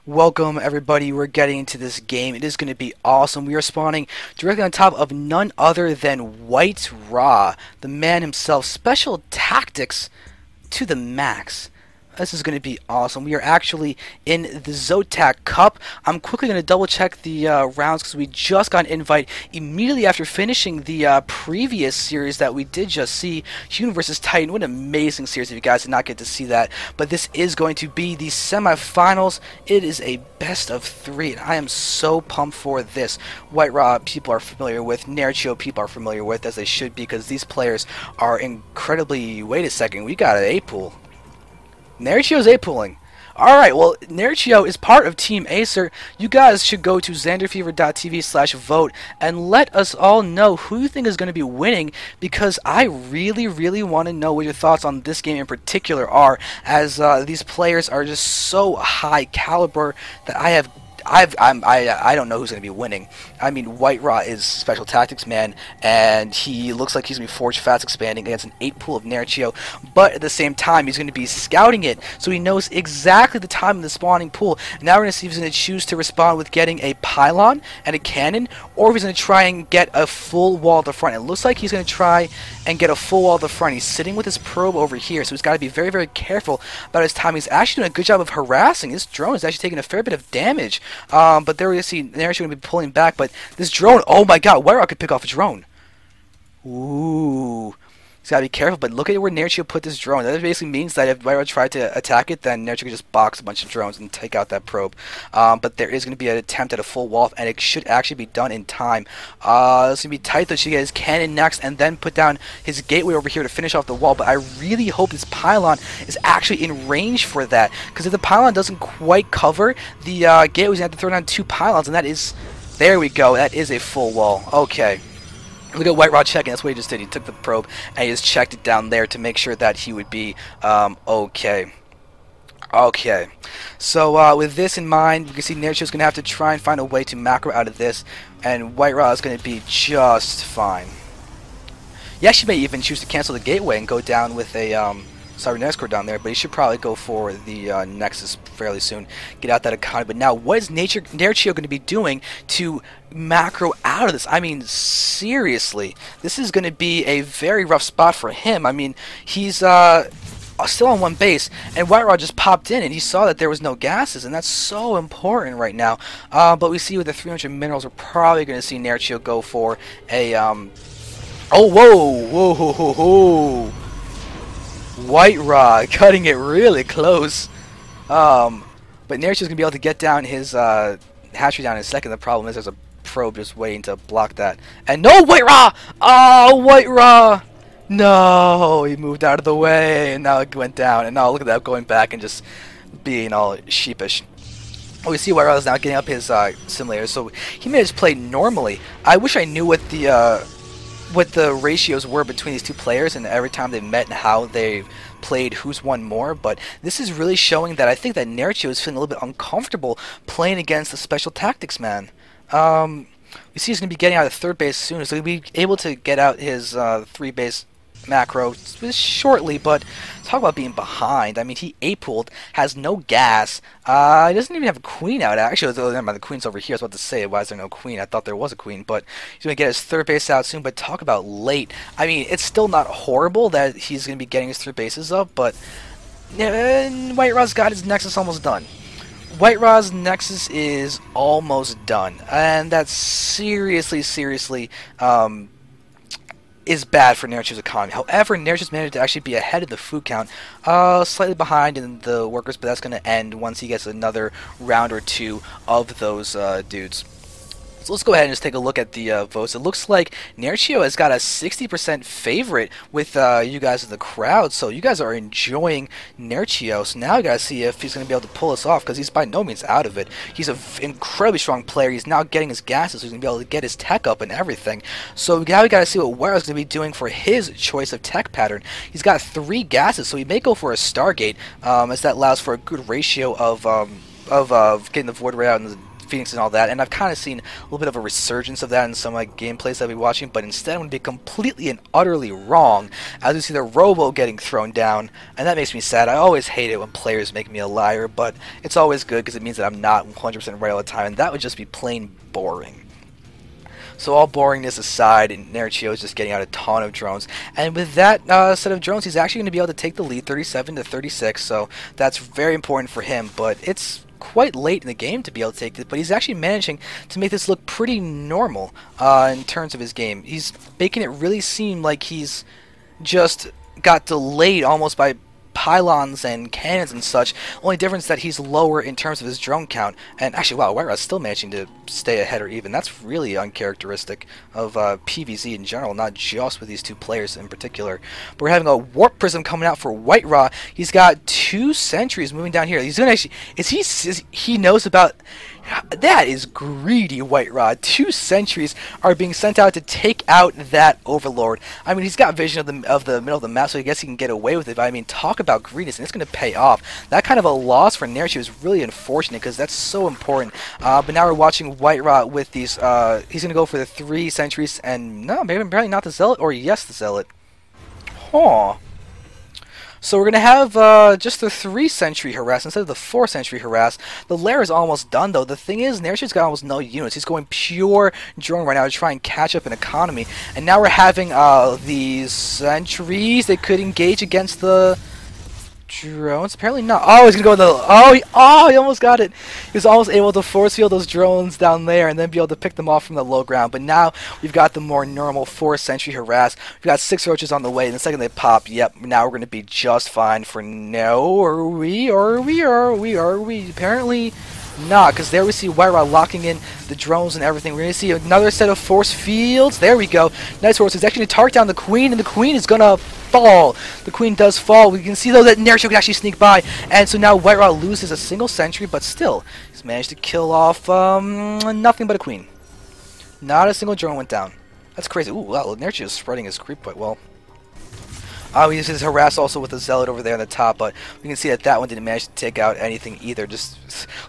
Welcome everybody, we're getting into this game. It is going to be awesome. We are spawning directly on top of none other than WhiteRa, the man himself. Special tactics to the max. This is going to be awesome. We are actually in the Zotac Cup. I'm quickly going to double check the rounds because we just got an invite immediately after finishing the previous series that we did just see, Human vs. Titan. What an amazing series if you guys did not get to see that. But this is going to be the semifinals. It is a best of 3 and I am so pumped for this. WhiteRa people are familiar with, Nerchio people are familiar with, as they should be, because these players are incredibly... Wait a second, we got an A pool. Nerchio's A-pooling. Alright, well, Nerchio is part of Team Acer. You guys should go to zanderfever.tv/vote and let us all know who you think is going to be winning, because I really want to know what your thoughts on this game in particular are, as these players are just so high caliber that I don't know who's going to be winning. I mean, WhiteRa is special tactics man, and he looks like he's going to be forge fast expanding against an 8 pool of Nerchio, but at the same time, he's going to be scouting it, so he knows exactly the time of the spawning pool. Now we're going to see if he's going to choose to respond with getting a pylon and a cannon, or if he's going to try and get a full wall at the front. It looks like he's going to try and get a full wall at the front. He's sitting with his probe over here, so he's got to be very careful about his time. He's actually doing a good job of harassing. This drone is actually taking a fair bit of damage. But there we see Nerchio going to be pulling back, but this drone, oh my god, WhiteRa could pick off a drone. Ooh. He's got to be careful, but look at where Nerchio put this drone. That basically means that if WhiteRa tried to attack it, then Nerchio could just box a bunch of drones and take out that probe. But there is going to be an attempt at a full wall, and it should actually be done in time. It's going to be tight, though. She get his cannon next, and then put down his gateway over here to finish off the wall. But I really hope this pylon is actually in range for that, because if the pylon doesn't quite cover the gateway, he's going to have to throw down 2 pylons, and that is... There we go. That is a full wall. Okay. Look at WhiteRa checking. That's what he just did. He took the probe and he just checked it down there to make sure that he would be okay. Okay. So with this in mind, you can see Nerchio's going to have to try and find a way to macro out of this, and WhiteRa is going to be just fine. He actually may even choose to cancel the gateway and go down with a cybernetics core down there, but he should probably go for the Nexus fairly soon. Get out that economy. But now, what is Nerchio going to be doing to macro out of this? I mean, seriously, this is going to be a very rough spot for him. I mean, he's still on 1 base, and WhiteRa just popped in, and he saw that there was no gases, and that's so important right now. But we see with the 300 minerals, we're probably going to see Nerchio go for a... Oh, whoa! WhiteRa cutting it really close. But Nerchio's going to be able to get down his hatchery down in a second. The problem is there's a probe just waiting to block that. And no, WhiteRa! Oh, WhiteRa! No, he moved out of the way, and now it went down. And now look at that, going back and just being all sheepish. We see WhiteRa is now getting up his simulator, so he may just play normally. I wish I knew what the ratios were between these 2 players and every time they met and how they played, who's won more, but this is really showing that I think that Nerchio is feeling a little bit uncomfortable playing against the special tactics man. We see he's going to be getting out of 3rd base soon, so he'll be able to get out his 3 base macro shortly, but talk about being behind. I mean, he A-pooled, has no gas, he doesn't even have a queen out. Actually, never mind, the queen's over here. I was about to say, why is there no queen? I thought there was a queen, but he's going to get his 3rd base out soon, but talk about late. I mean, it's still not horrible that he's going to be getting his 3 bases up, but WhiteRa's got his Nexus almost done. WhiteRa's Nexus is almost done, and that's seriously is bad for Nerchio's economy. However, Nerchio's managed to actually be ahead of the food count, slightly behind in the workers, but that's going to end once he gets another round or 2 of those dudes. So let's go ahead and just take a look at the votes. It looks like Nerchio has got a 60% favorite with you guys in the crowd, so you guys are enjoying Nerchio. So now we gotta see if he's going to be able to pull us off, because he's by no means out of it. He's an incredibly strong player. He's now getting his gases, so he's going to be able to get his tech up and everything. So now we gotta see what WhiteRa's going to be doing for his choice of tech pattern. He's got 3 gases, so he may go for a Stargate, as that allows for a good ratio of getting the Void Ray out and the Phoenix and all that, and I've kind of seen a little bit of a resurgence of that in some of my gameplays I'll be watching, but instead I'm going to be completely and utterly wrong as we see the Robo getting thrown down, and that makes me sad. I always hate it when players make me a liar, but it's always good because it means that I'm not 100% right all the time, and that would just be plain boring. So all boringness aside, Nerchio is just getting out a ton of drones, and with that set of drones, he's actually going to be able to take the lead 37 to 36, so that's very important for him, but it's quite late in the game to be able to take this, but he's actually managing to make this look pretty normal in terms of his game. He's making it really seem like he's just got delayed almost by pylons and cannons and such. Only difference that he's lower in terms of his drone count. And actually, wow, WhiteRa's still managing to stay ahead or even. That's really uncharacteristic of PvZ in general, not just with these two players in particular. But we're having a Warp Prism coming out for WhiteRa. He's got 2 sentries moving down here. He's gonna actually, he knows about. That is greedy, WhiteRa. 2 sentries are being sent out to take out that Overlord. I mean, he's got vision of the middle of the map, so I guess he can get away with it. But I mean, talk about greediness, and it's going to pay off. That kind of a loss for Nerchio is really unfortunate because that's so important. But now we're watching WhiteRa with these. He's going to go for the 3 sentries, and no, maybe apparently not the Zealot, or yes, the Zealot. Huh. So we're going to have just the 3 sentry harass instead of the 4 sentry harass. The lair is almost done, though. The thing is, Nerchio's got almost no units. He's going pure drone right now to try and catch up in economy. And now we're having these sentries. They could engage against the drones. Apparently not. Oh, he's going to go with the... he almost got it. He was almost able to force field those drones down there and then be able to pick them off from the low ground. But now we've got the more normal 4 sentry harass. We've got 6 roaches on the way. And the second they pop, yep, now we're going to be just fine for now. Are we? Apparently not, because there we see WhiteRa locking in the drones and everything. We're going to see another set of force fields. There we go. Nice force. He's actually going to target down the Queen, and the Queen is going to fall. The Queen does fall. We can see, though, that Nerchio can actually sneak by, and so now WhiteRa loses a single sentry, but still, he's managed to kill off nothing but a Queen. Not a single drone went down. That's crazy. Ooh, wow, Nerchio is spreading his creep quite well. We use his harass also with the Zealot over there on the top, but we can see that that one didn't manage to take out anything either. Just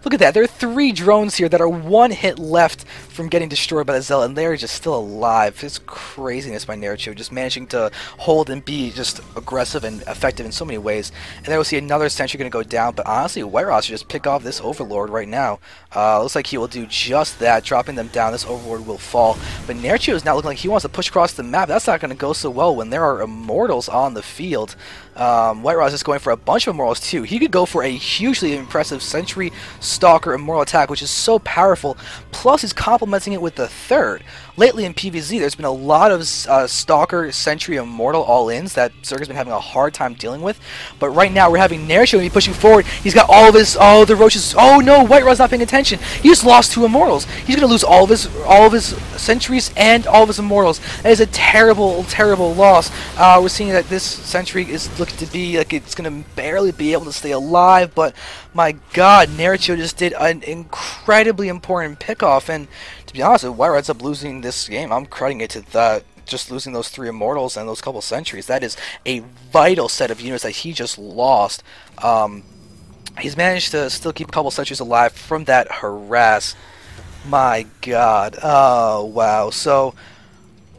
look at that. There are 3 drones here that are 1 hit left from getting destroyed by the Zealot, and they're just still alive. It's craziness by Nerchio, just managing to hold and be just aggressive and effective in so many ways. And then we'll see another sentry going to go down, but honestly, WhiteRa should just pick off this Overlord right now. Looks like he will do just that, dropping them down. This Overlord will fall, but Nerchio is now looking like he wants to push across the map. That's not going to go so well when there are Immortals on the field. WhiteRa is just going for a bunch of Immortals too. He could go for a hugely impressive Sentry Stalker Immortal attack, which is so powerful, plus he's complementing it with the 3rd. Lately in PvZ, there's been a lot of Stalker, Sentry, Immortal all-ins that Zerg has been having a hard time dealing with, but right now we're having Nerchio be pushing forward. He's got all of his, the roaches. Oh no, WhiteRa's not paying attention. He just lost 2 Immortals. He's going to lose all of his Sentries and all of his Immortals. That is a terrible, terrible loss. We're seeing that this Sentry is looking to be like it's going to barely be able to stay alive, but my god, Nerchio just did an incredibly important pickoff, and to be honest, if WhiteRa ends up losing this game, I'm crediting it to that. Just losing those 3 Immortals and those couple sentries. That is a vital set of units that he just lost. He's managed to still keep a couple sentries alive from that harass. My god. Oh, wow. So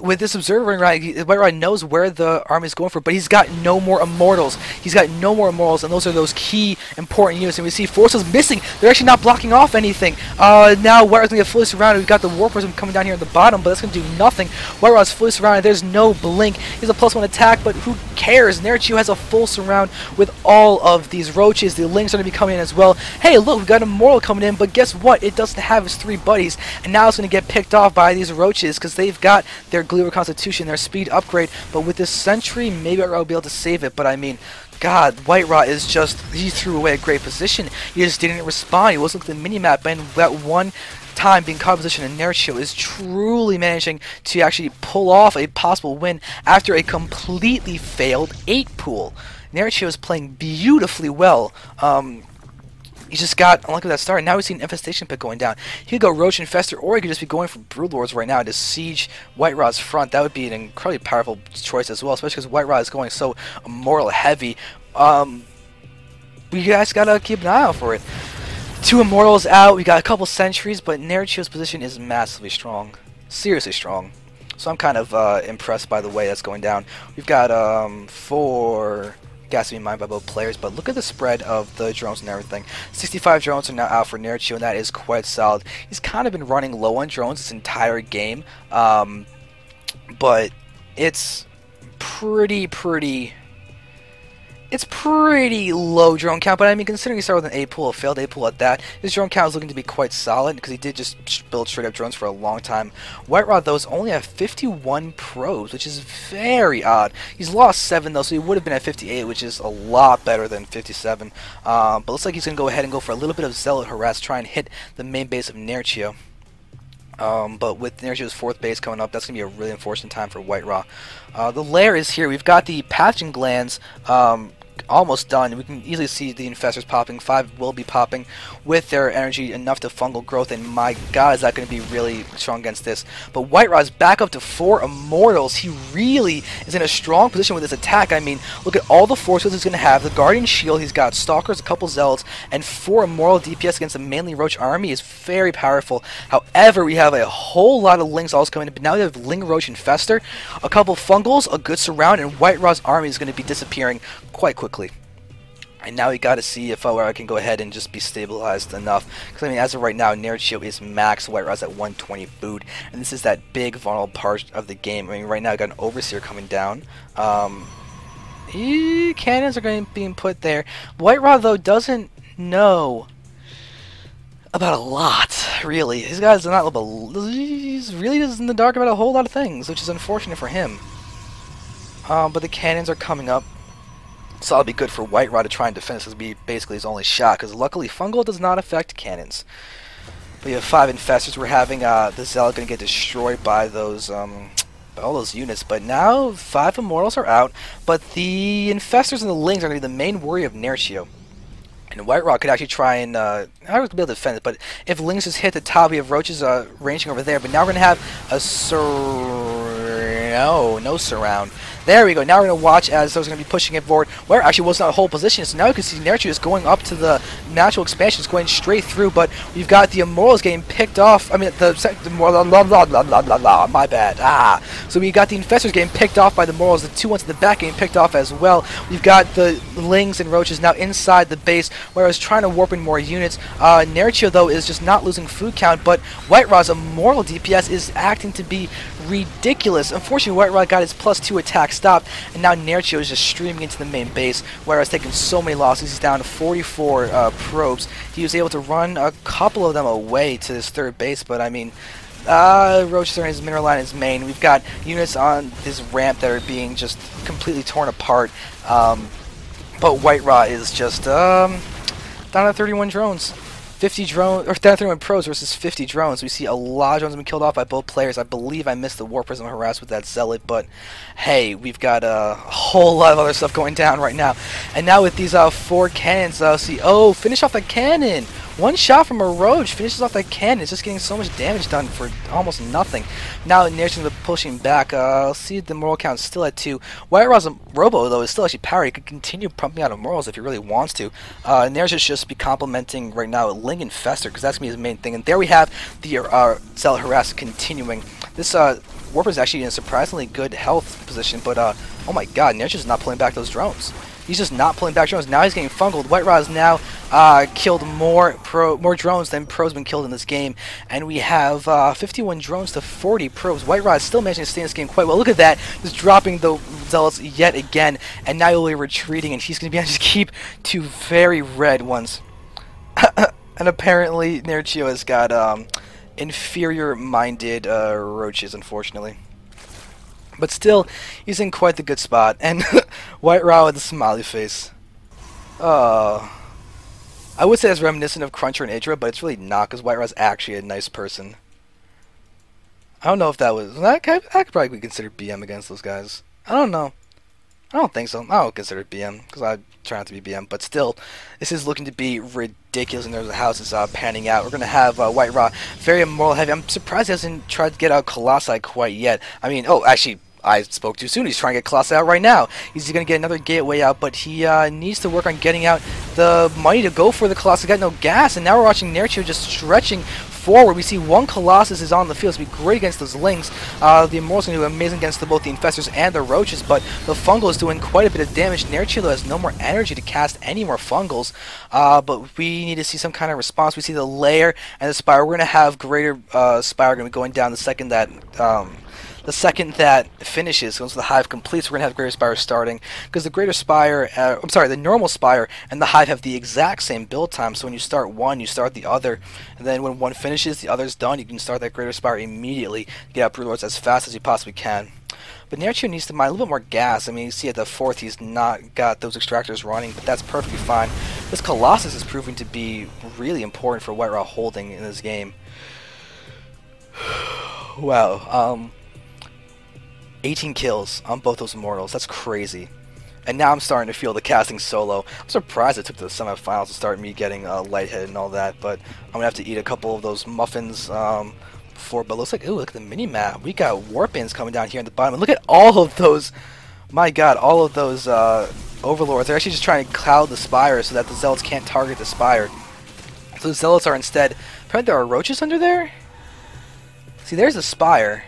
with this observer right, WhiteRa knows where the army is going for, but he's got no more Immortals. He's got no more Immortals, and those are those key important units. And we see forces missing. They're actually not blocking off anything. Now WhiteRa's going to get fully surrounded. We've got the Warp Prism coming down here at the bottom, but that's going to do nothing. WhiteRa's fully surrounded. There's no blink. He's a +1 attack, but who cares? Nerchio has a full surround with all of these roaches. The Lings are going to be coming in as well. Hey, look, we've got a Immortal coming in, but guess what? It doesn't have his 3 buddies, and now it's going to get picked off by these roaches because they've got their Glue Constitution, their speed upgrade, but with this sentry, maybe I'll be able to save it, but I mean, god, WhiteRa is just, he threw away a great position. He just didn't respond. He wasn't looking at the minimap, and that one time being caught in position, and Nerchio is truly managing to actually pull off a possible win after a completely failed 8 pool. Nerchio is playing beautifully well. He just got unlucky with that start, and now we've seen an Infestation Pit going down. He could go Roach Infester, or he could just be going for Broodlords right now to siege WhiteRa's front. That would be an incredibly powerful choice as well, especially because WhiteRa is going so Immortal heavy. We guys gotta keep an eye out for it. 2 Immortals out. We got a couple Sentries, but Nerchio's position is massively strong. Seriously strong. So I'm kind of impressed by the way that's going down. We've got 4 gas to be mined by both players, but look at the spread of the drones and everything. 65 drones are now out for Nerchio, and that is quite solid. He's kind of been running low on drones this entire game, but it's pretty low drone count, but I mean, considering he started with an A pool, a failed A pool at that, his drone count is looking to be quite solid because he did just build straight up drones for a long time. WhiteRa, though, is only at 51 probes, which is very odd. He's lost 7, though, so he would have been at 58, which is a lot better than 57. But looks like he's going to go ahead and go for a little bit of Zealot Harass, try and hit the main base of Nerchio. But with Nerchio's 4th base coming up, that's going to be a really unfortunate time for WhiteRa. The lair is here. We've got the pathogen glands almost done. We can easily see the infestors popping. 5 will be popping with their energy enough to fungal growth, and my god, is that going to be really strong against this. But WhiteRa is back up to 4 Immortals. He really is in a strong position with his attack. I mean, look at all the force fields he's going to have. The Guardian Shield, he's got Stalkers, a couple Zealots, and 4 Immortal DPS against a mainly Roach army is very powerful. However, we have a whole lot of Lings also coming in, but now we have Ling, Roach, Infester, a couple Fungals, a good surround, and WhiteRa's army is going to be disappearing quite quickly. And now we got to see if WhiteRa can go ahead and just be stabilized enough. Because, I mean, as of right now, Nerchio is max, WhiteRa's at 120 food. And this is that big vulnerable part of the game. I mean, right now we got an Overseer coming down. Cannons are going to be put there. WhiteRa, though, doesn't know about a lot, really. These guys are not, he's really just in the dark about a whole lot of things, which is unfortunate for him. But the cannons are coming up. So that'll be good for WhiteRa to try and defend. This will be basically his only shot, because luckily Fungal does not affect cannons. But you have 5 Infestors. We're having the Zealot going to get destroyed by those by all those units. But now 5 Immortals are out, but the Infestors and the Lings are going to be the main worry of Nerchio. And WhiteRa could actually try and, I would be able to defend it, but if Lings just hit the top, we have Roaches ranging over there. But now we're going to have a no surround. There we go. Now we're going to watch as those are going to be pushing it forward. Where actually was not a whole position. So now you can see Nerchio is going up to the natural expansion. It's going straight through, but we've got the Immortals getting picked off. I mean, my bad. So we got the Infestors getting picked off by the Immortals. The 2 ones in the back getting picked off as well. We've got the Lings and Roaches now inside the base, whereas trying to warp in more units. Nerchio, though, is just not losing food count, but WhiteRa's Immortal DPS is acting to be ridiculous. Unfortunately, WhiteRa got his +2 attack stopped, and now Nerchio is just streaming into the main base, whereas taking so many losses. He's down to 44 probes. He was able to run a couple of them away to his 3rd base, but I mean, Roach is in his mineral line, his main. We've got units on this ramp that are being just completely torn apart, but WhiteRa is just down to 31 drones. 50 drones, or 31 pros versus 50 drones. We see a lot of drones have been killed off by both players. I believe I missed the War Prism harass with that Zealot, but hey, we've got a whole lot of other stuff going down right now. And now with these 4 cannons, finish off that cannon! 1 shot from a Roach finishes off that cannon. It's just getting so much damage done for almost nothing. Now Nerchio's pushing back. I'll see the moral count still at 2. WhiteRa's Robo, though, is still actually powered. He could continue pumping out of morals if he really wants to. Nerchio's just be complementing right now Ling and Fester, because that's going to be his main thing. And there we have the Zealot Harass continuing. This Warper is actually in a surprisingly good health position, but oh my god, Nerchio's not pulling back those drones. He's just not pulling back drones. Now he's getting fungled. WhiteRa has now killed more drones than pros been killed in this game. And we have 51 drones to 40 pros. WhiteRa is still managing to stay in this game quite well. Look at that. Just dropping the Zealots yet again. And now he'll be retreating. And he's going to be able to keep 2 very red ones. And apparently Nerchio has got inferior-minded Roaches, unfortunately. But still, he's in quite the good spot. And WhiteRa with a smiley face. I would say it's reminiscent of Cruncher and Idra, but it's really not, because WhiteRa's actually a nice person. I don't know if that was... I could probably be considered BM against those guys. I don't know. I don't think so. I don't consider it BM, because I try not to be BM. But still, this is looking to be ridiculous in terms of how this is panning out. We're going to have WhiteRa very Immortal heavy. I'm surprised he hasn't tried to get out Colossi quite yet. I mean, actually... I spoke too soon. He's trying to get Colossi out right now. He's going to get another gateway out, but he needs to work on getting out the money to go for the Colossus. Got no gas, and now we're watching Nerchio just stretching forward. We see one Colossus is on the field. It's going to be great against those Lings. The Immortal's going to do amazing against both the Infestors and the Roaches, but the Fungal is doing quite a bit of damage. Nerchio has no more energy to cast any more Fungals, but we need to see some kind of response. We see the Lair and the Spire. We're going to have Greater Spire going to be going down the second that finishes. Once the Hive completes, we're going to have Greater Spire starting, because the Greater Spire, the normal Spire and the Hive have the exact same build time, so when you start one, you start the other, and then when one finishes, the other's done, you can start that Greater Spire immediately to get out Broodlords as fast as you possibly can. But Nerchio needs to mine a little bit more gas. I mean, you see at the 4th, he's not got those extractors running, but that's perfectly fine. This Colossus is proving to be really important for WhiteRa holding in this game. Wow, 18 kills on both those Immortals. That's crazy. And now I'm starting to feel the casting solo. I'm surprised it took to the semifinals to start me getting lightheaded and all that, but I'm going to have to eat a couple of those muffins before. But it looks like, ooh, look at the mini-map. We got warp ins coming down here at the bottom. And look at all of those, my god, all of those Overlords. They're actually just trying to cloud the Spire so that the Zealots can't target the Spire. So the Zealots are instead, apparently there are Roaches under there? See, there's a Spire.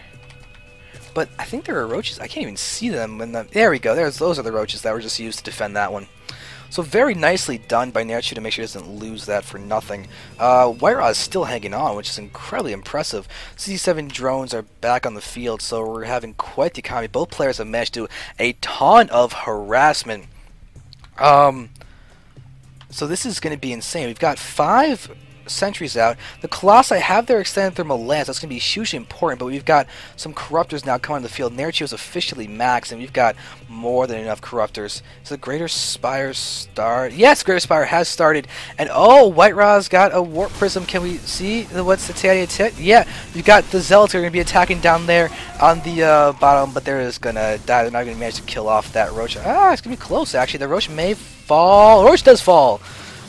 But I think there are Roaches. I can't even see them. There we go. Those are the Roaches that were just used to defend that one. So very nicely done by Nerchio to make sure he doesn't lose that for nothing. WhiteRa is still hanging on, which is incredibly impressive. C7 drones are back on the field, so we're having quite the economy. Both players have managed to do a ton of harassment. So this is going to be insane. We've got 5 sentries out. The Colossi have their extended thermal lance. That's going to be hugely important, but we've got some Corruptors now coming on the field. Nerchio is officially maxed, and we've got more than enough Corruptors. So the Greater Spire start. Yes, Greater Spire has started, and oh, WhiteRa's got a Warp Prism. Can we see what's the tit? Yeah, you've got the Zealots who are going to be attacking down there on the bottom, but they're just going to die. They're not going to manage to kill off that Roach. Ah, it's going to be close, actually. The Roach may fall. Roach does fall.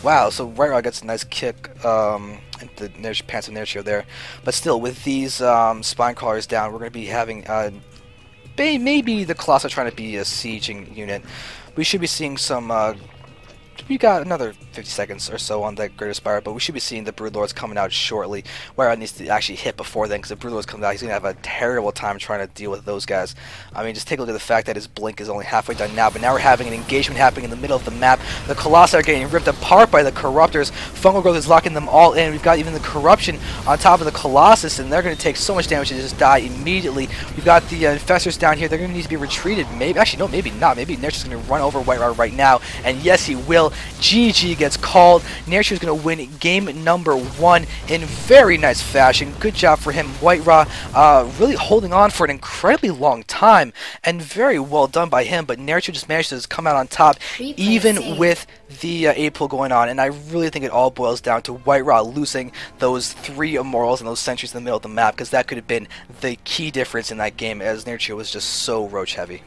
Wow, so WhiteRa gets a nice kick into the pants of Nerchio there. But still, with these spine crawlers down, we're going to be having maybe the Colossus trying to be a sieging unit. We should be seeing some we got another 50 seconds or so on that Greater Spire, but we should be seeing the Broodlords coming out shortly. WhiteRa needs to actually hit before then, because if Broodlords come out, he's going to have a terrible time trying to deal with those guys. I mean, just take a look at the fact that his blink is only halfway done now, but now we're having an engagement happening in the middle of the map. The Colossi are getting ripped apart by the Corruptors. Fungal Growth is locking them all in. We've got even the Corruption on top of the Colossus, and they're going to take so much damage and just die immediately. We've got the Infestors down here. They're going to need to be retreated. Maybe, actually, no, maybe not. Maybe Nerchio's going to run over WhiteRa right now, and yes, he will. GG gets called. Nerchio is going to win game number 1 in very nice fashion. Good job for him. WhiteRa really holding on for an incredibly long time, and very well done by him, but Nerchio just managed to come out on top even with the 8-pull going on, and I really think it all boils down to WhiteRa losing those 3 Immortals and those sentries in the middle of the map, because that could have been the key difference in that game, as Nerchio was just so roach heavy.